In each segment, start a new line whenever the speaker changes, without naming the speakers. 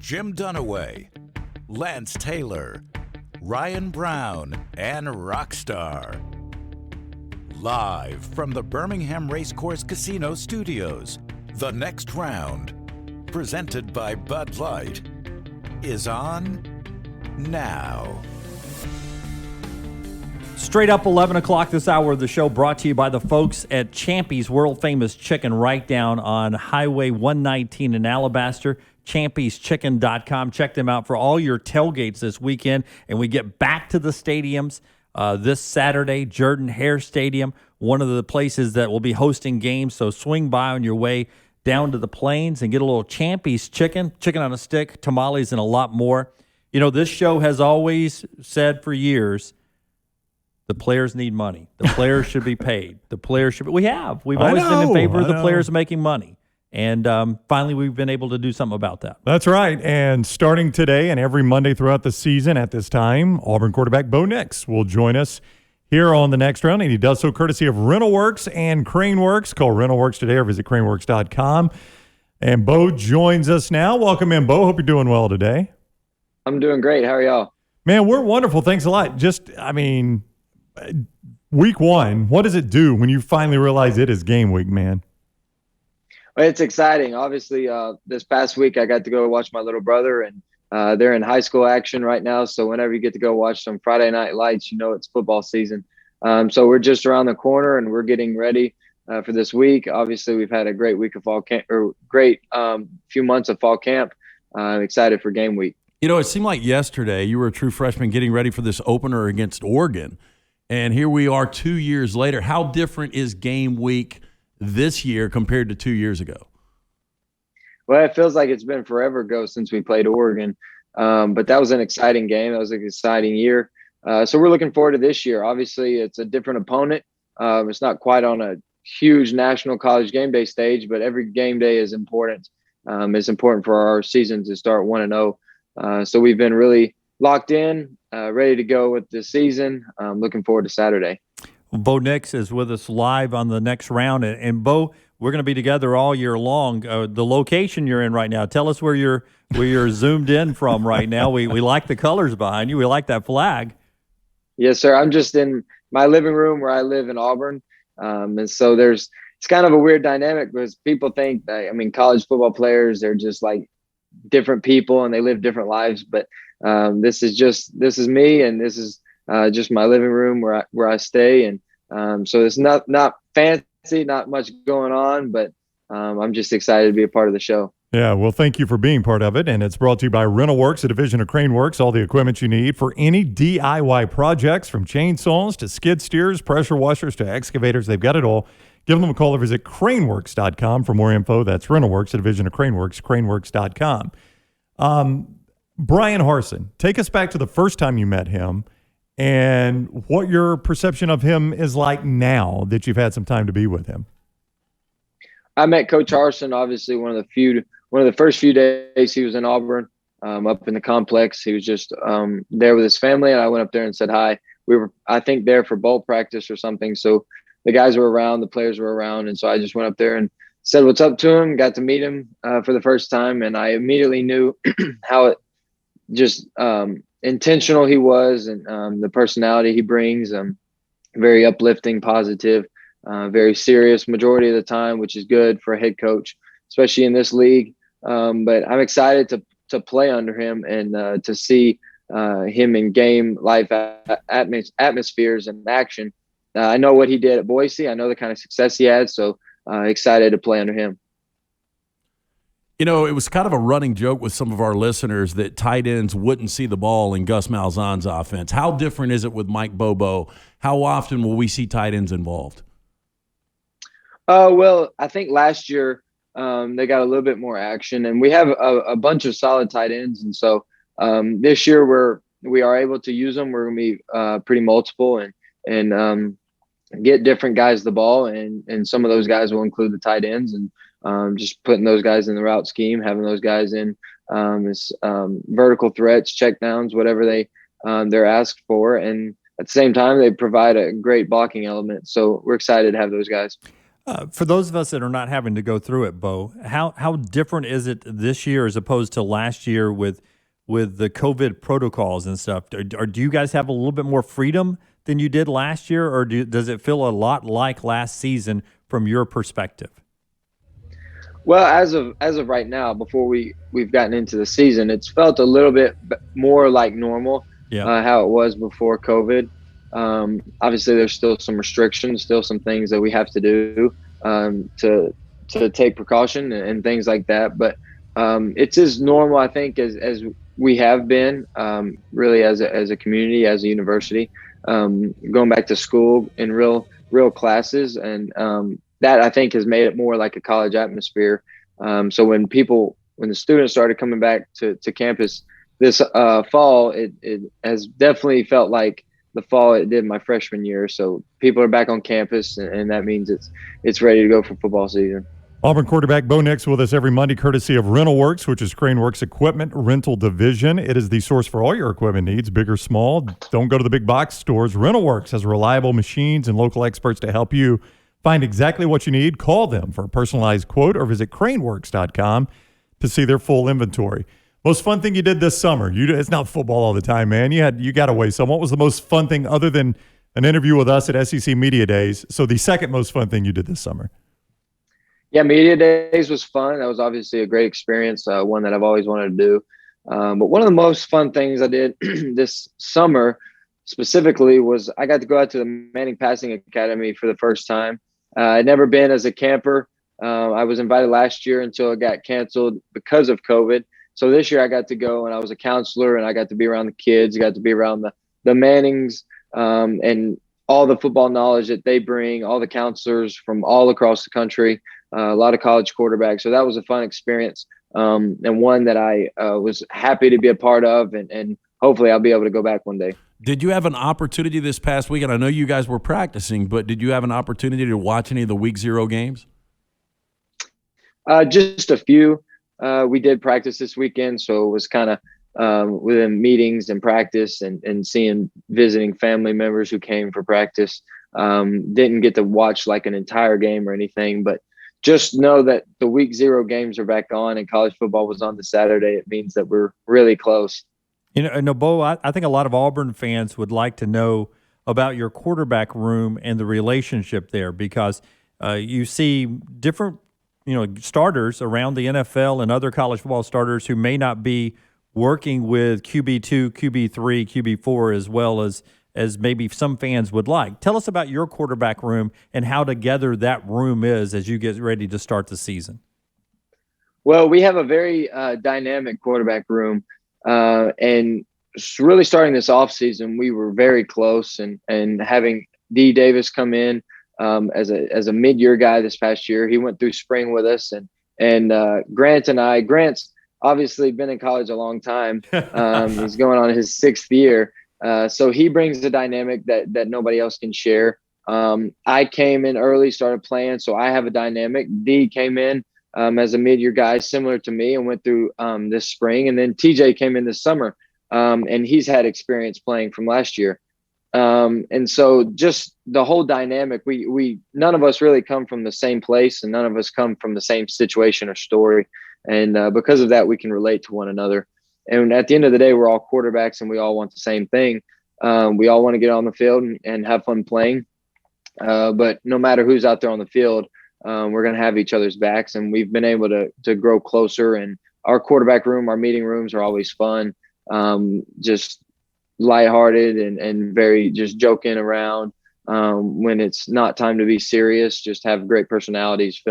Jim Dunaway, Lance Taylor, Ryan Brown, and Rockstar. Live from the Birmingham Racecourse Casino Studios, the next round, presented by Bud Light, is on now.
Straight up 11 o'clock this hour of the show, brought to you by the folks at Champy's World Famous Chicken right down on Highway 119 in Alabaster. Champy'sChicken.com. Check them out for all your tailgates this weekend. And we get back to the stadiums this Saturday, Jordan-Hare Stadium, one of the places that will be hosting games. So swing by on your way down to the Plains and get a little Champy's chicken on a stick, tamales, and a lot more. You know, this show has always said for years, the players need money. The players should be paid. The players should be. We've always been in favor of the players making money. And finally, we've been able to do something about that.
That's right. And starting today and every Monday throughout the season at this time, Auburn quarterback Bo Nix will join us here on the next round. And he does so courtesy of RentalWorks and CraneWorks. Call RentalWorks today or visit CraneWorks.com. And Bo joins us now. Welcome in, Bo. Hope you're doing well today.
I'm doing great. How are y'all?
Man, we're wonderful. Thanks a lot. Week one, what does it do when you finally realize it is game week, man?
Well, it's exciting. Obviously, this past week I got to go watch my little brother, and they're in high school action right now. So whenever you get to go watch some Friday Night Lights, you know it's football season. So we're just around the corner, and we're getting ready for this week. Obviously, we've had a great week of fall camp, or great few months of fall camp. I'm excited for game week.
You know, it seemed like yesterday you were a true freshman getting ready for this opener against Oregon. And here we are 2 years later. How different is game week this year compared to 2 years ago?
Well, it feels like it's been forever ago since we played Oregon. But that was an exciting game. That was an exciting year. So we're looking forward to this year. Obviously, it's a different opponent. It's not quite on a huge national college game day stage, but every game day is important. It's important for our season to start 1-0. So we've been really locked in, ready to go with this season. Looking forward to Saturday.
Bo Nix is with us live on the next round. And Bo, we're going to be together all year long. The location you're in right now, tell us where you're zoomed in from right now. We like the colors behind you. We like that flag.
Yes, sir. I'm just in my living room where I live in Auburn. And so it's kind of a weird dynamic because people think that, college football players, they're just like different people and they live different lives. But this is me, and this is just my living room where I stay. And so it's not fancy, not much going on, but I'm just excited to be a part of the show.
Yeah, well, thank you for being part of it. And it's brought to you by RentalWorks, a division of CraneWorks, all the equipment you need for any DIY projects, from chainsaws to skid steers, pressure washers to excavators. They've got it all. Give them a call or visit CraneWorks.com for more info. That's RentalWorks, a division of CraneWorks, CraneWorks.com. Brian Harsin, take us back to the first time you met him and what your perception of him is like now that you've had some time to be with him.
I met Coach Harsin, obviously one of the first few days he was in Auburn, up in the complex. He was just there with his family, and I went up there and said hi. We were, I think, there for bowl practice or something. So the guys were around, the players were around, and so I just went up there and said what's up to him, got to meet him for the first time, and I immediately knew how just intentional he was, and the personality he brings, very uplifting, positive, very serious majority of the time, which is good for a head coach, especially in this league. But I'm excited to play under him and to see him in game life atmospheres and action. I know what he did at Boise. I know the kind of success he had, so excited to play under him.
You know, it was kind of a running joke with some of our listeners that tight ends wouldn't see the ball in Gus Malzahn's offense. How different is it with Mike Bobo? How often will we see tight ends involved?
Well, I think last year they got a little bit more action, and we have a bunch of solid tight ends. And so this year we are able to use them. We're going to be pretty multiple and get different guys the ball, and some of those guys will include the tight ends, and just putting those guys in the route scheme, having those guys in vertical threats, check downs, whatever they're asked for. And at the same time, they provide a great blocking element. So we're excited to have those guys.
For those of us that are not having to go through it, Bo, how different is it this year as opposed to last year with the COVID protocols and stuff? Or do you guys have a little bit more freedom than you did last year, or does it feel a lot like last season from your perspective?
Well, as of right now, before we've gotten into the season, it's felt a little bit more like normal,
Yeah.
how it was before COVID. Obviously, there's still some restrictions, still some things that we have to do to take precaution and things like that. But it's as normal, I think, as we have been, really as a community, as a university, going back to school in real classes, and that I think has made it more like a college atmosphere. So when the students started coming back to campus this fall, it has definitely felt like the fall it did my freshman year. So people are back on campus, and that means it's ready to go for football season.
Auburn quarterback Bo Nix with us every Monday, courtesy of RentalWorks, which is CraneWorks equipment rental division. It is the source for all your equipment needs, big or small. Don't go to the big box stores. RentalWorks has reliable machines and local experts to help you find exactly what you need. Call them for a personalized quote or visit CraneWorks.com to see their full inventory. Most fun thing you did this summer? It's not football all the time, man. You got away some. What was the most fun thing other than an interview with us at SEC Media Days? So the second most fun thing you did this summer?
Yeah, Media Days was fun. That was obviously a great experience, one that I've always wanted to do. But one of the most fun things I did this summer specifically was I got to go out to the Manning Passing Academy for the first time. I'd never been as a camper. I was invited last year until it got canceled because of COVID. So this year I got to go, and I was a counselor, and I got to be around the kids. I got to be around the Mannings and all the football knowledge that they bring, all the counselors from all across the country, a lot of college quarterbacks. So that was a fun experience, and one that I was happy to be a part of, and hopefully I'll be able to go back one day.
Did you have an opportunity this past weekend? I know you guys were practicing, but did you have an opportunity to watch any of the Week 0 games?
Just a few. We did practice this weekend, so it was kind of within meetings and practice and visiting family members who came for practice. Didn't get to watch like an entire game or anything, but just know that the Week 0 games are back on, and college football was on the Saturday. It means that we're really close.
Bo, I think a lot of Auburn fans would like to know about your quarterback room and the relationship there, because you see different starters around the NFL and other college football starters who may not be working with QB2, QB3, QB4 as well as maybe some fans would like. Tell us about your quarterback room and how together that room is as you get ready to start the season.
Well, we have a very dynamic quarterback room, and really starting this offseason, we were very close, and having D. Davis come in as a mid-year guy this past year. He went through spring with us, and Grant's obviously been in college a long time. He's going on his 6th year. So he brings the dynamic that nobody else can share. I came in early, started playing, so I have a dynamic. D came in as a mid-year guy, similar to me, and went through this spring. And then TJ came in this summer, and he's had experience playing from last year. And so just the whole dynamic, we none of us really come from the same place, and none of us come from the same situation or story. And because of that, we can relate to one another. And at the end of the day, we're all quarterbacks, and we all want the same thing. We all want to get on the field and have fun playing. But no matter who's out there on the field, we're going to have each other's backs, and we've been able to grow closer. And our quarterback room, our meeting rooms are always fun, just lighthearted and very just joking around. When it's not time to be serious, just have great personalities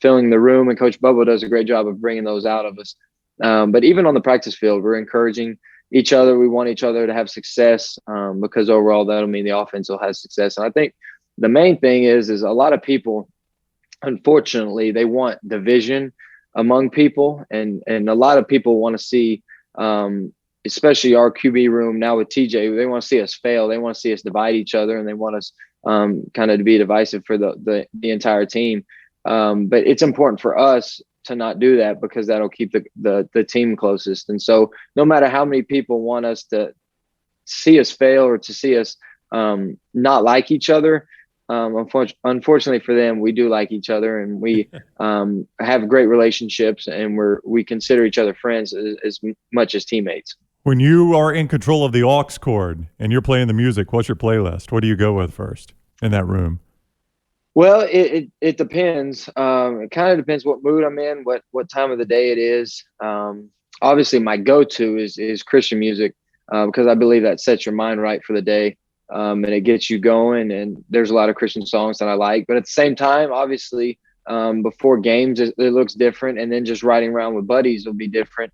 filling the room. And Coach Bubba does a great job of bringing those out of us. But even on the practice field, we're encouraging each other. We want each other to have success, because overall that'll mean the offense will have success. And I think the main thing is a lot of people, unfortunately, they want division among people, and a lot of people want to see, especially our QB room now with TJ, they want to see us fail. They want to see us divide each other, and they want us kind of to be divisive for the entire team. But it's important for us to not do that, because that'll keep the team closest. And so no matter how many people want us to see us fail or to see us not like each other, Unfortunately for them, we do like each other, and we have great relationships, and we consider each other friends as much as teammates.
When you are in control of the aux cord and you're playing the music, what's your playlist? What do you go with first in that room?
Well, it depends. It kind of depends what mood I'm in, what time of the day it is. Obviously, my go-to is Christian music because I believe that sets your mind right for the day, and it gets you going. And there's a lot of Christian songs that I like. But at the same time, obviously, before games, it looks different, and then just riding around with buddies will be different.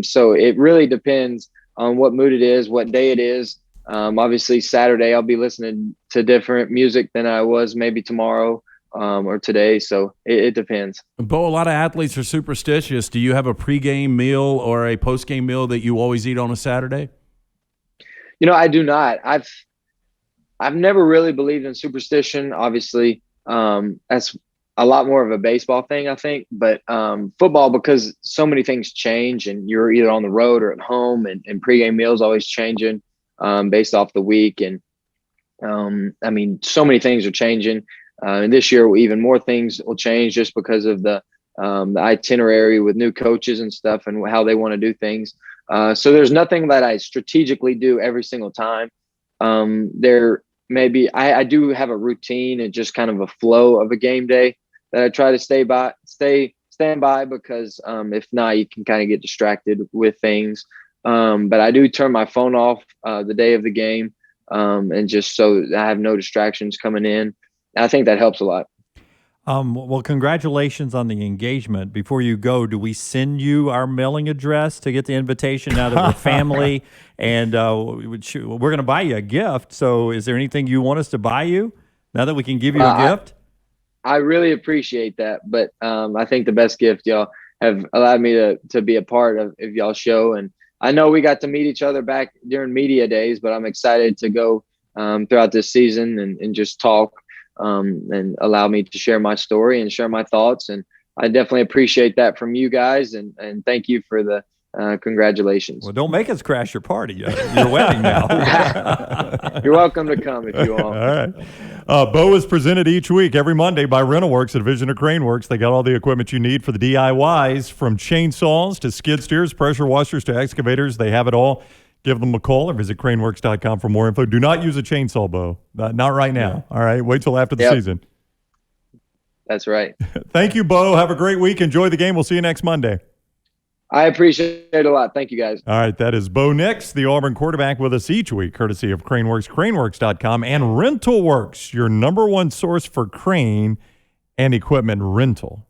So it really depends on what mood it is, what day it is. Obviously Saturday I'll be listening to different music than I was maybe tomorrow or today. So it depends.
Bo, a lot of athletes are superstitious. Do you have a pregame meal or a postgame meal that you always eat on a Saturday?
I do not. I've never really believed in superstition. Obviously, that's a lot more of a baseball thing, I think. But football, because so many things change, and you're either on the road or at home, and pregame meals always changing based off the week. And so many things are changing. And this year, even more things will change just because of the itinerary with new coaches and stuff and how they want to do things. So there's nothing that I strategically do every single time. I do have a routine and just kind of a flow of a game day that I try to stand by because if not, you can kind of get distracted with things. But I do turn my phone off the day of the game and just so I have no distractions coming in. And I think that helps a lot.
Well, congratulations on the engagement. Before you go, do we send you our mailing address to get the invitation now that we're family? And we're going to buy you a gift. So is there anything you want us to buy you now that we can give you a gift?
I really appreciate that. But I think the best gift y'all have allowed me to be a part of y'all's show. And I know we got to meet each other back during media days, but I'm excited to go throughout this season and just talk. And allow me to share my story and share my thoughts. And I definitely appreciate that from you guys. And thank you for the congratulations.
Well, don't make us crash your party. Your wedding now.
You're welcome to come if you want.
All right. Bo is presented each week, every Monday, by RentalWorks, a division of CraneWorks. They got all the equipment you need for the DIYs, from chainsaws to skid steers, pressure washers to excavators. They have it all. Give them a call or visit CraneWorks.com for more info. Do not use a chainsaw, Bo. Not right now. All right. Wait till after the season.
That's right.
Thank you, Bo. Have a great week. Enjoy the game. We'll see you next Monday.
I appreciate it a lot. Thank you, guys.
All right. That is Bo Nix, the Auburn quarterback, with us each week, courtesy of CraneWorks, CraneWorks.com, and RentalWorks, your number one source for crane and equipment rental.